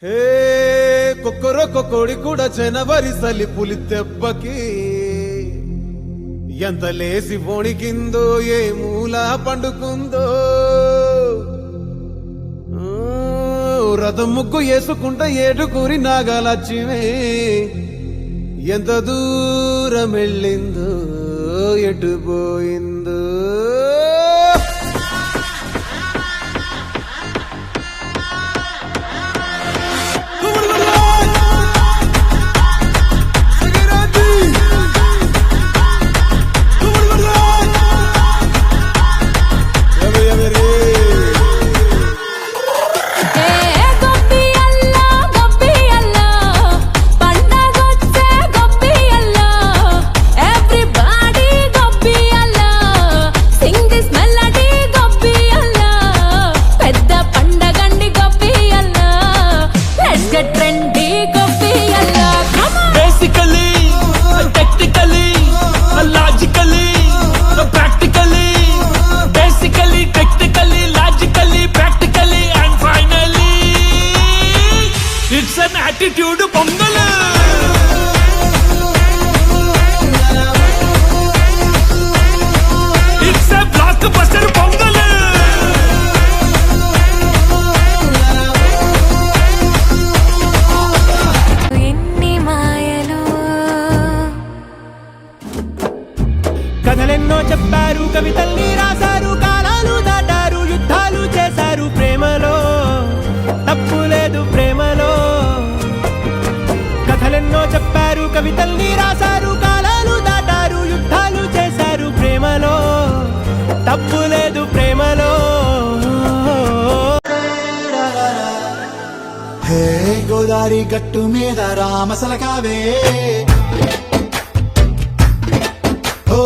హే కొక్కరొక్క కోడి కూడా జనవరి సలి పులి దెబ్బకి ఎంత లేసి వణికిందో ఏ మూల పండుకుందో రథం ముగ్గు వేసుకుంటా ఏడుకూరి నాగాలచ్చిమే ఎంత దూరం వెళ్ళిందో ఎటు పోయిందో attitude pongal it's a blockbuster pongal ఎన్ని మాయలు కథలెన్నో చెప్పారు కవితల్ని రాశారు కాలాలు దాటారు యుద్ధాలు చేశారు ప్రేమలో తప్పు లేదు ప్రేమలో కథలెన్నో చెప్పారు కవితల్ని రాశారు కాలాలు దాటారు యుద్ధాలు చేశారు ప్రేమలో తప్పు లేదు ప్రేమలో హే గోదారి గట్టు మీద రామసలకావే ఓ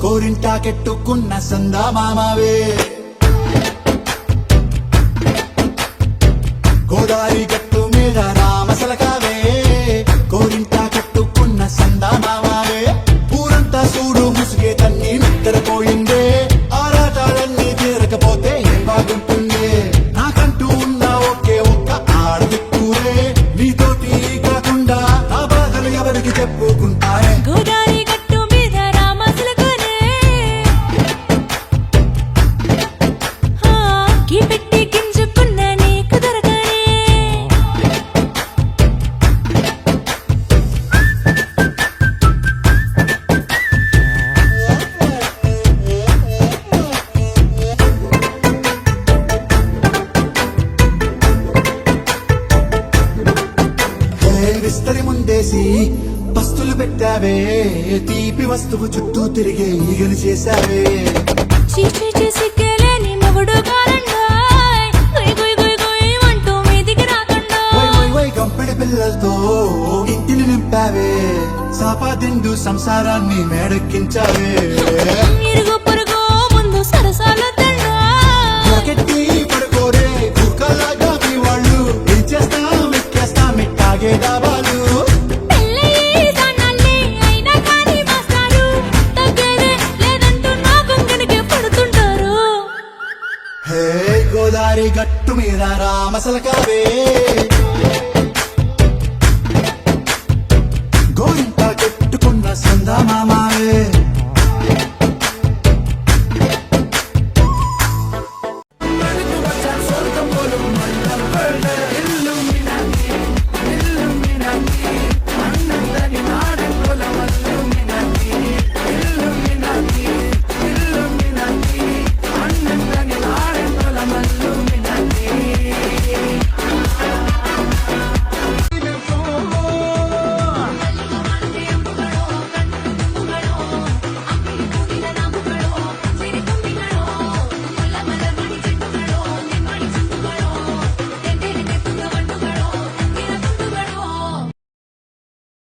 కోరింటా కెట్టుకున్న సందా మామావే గోదారి గట్టు మీద రామసలకావే కోరింటా కట్టుకున్న సందా మామావే ఊరంతా చూడు ముసుగే తన్ని నిద్రపోయిందే ఆరాటాలన్నీ తీరకపోతే ఏం బాగుంటుంది నాకంటూ ఉన్న ఒకే ఒక్క ఆడదిక్కురే నీతోటి కాకుండా ఆ బాధలు ఎవరికి చెప్పుకుంటారే గోదారి గట్టు మీద రామసలకనే కి పెట్టి గింజుకున్న నీకు దొరకనే విస్తరి ముందేసి బస్తులు పెట్టావే తీపి వస్తువు చుట్టూ తిరిగే ఈగలు చేశావే చీచి చేసి కేలేని మొగుడు కారండాయ్ గుయ్ గుయ్ గుయ్ గుయ్ అంటూ మీదికి రాకుండా వై కంపెడి పిల్లలతో ఇంటిని నింపావే సాపాదిండు సంసారాన్ని మేడెక్కించావే ఇరుగు పొరుగు ముందు సరసాల తండా పొరకెట్టి పడుకోరే కుక్కలాగా మీ వాళ్ళు ఏం చేస్తాం ఎక్కేస్తాం ఎట్టాగే దాబాలు పెళ్ళయి దానాల్ని అయినా కానీ మాస్టారు తగ్గేదే లేదంటూ నా గుంగడికి పడుతుంటారు హే గోదారి గట్టు మీద రామసలకావే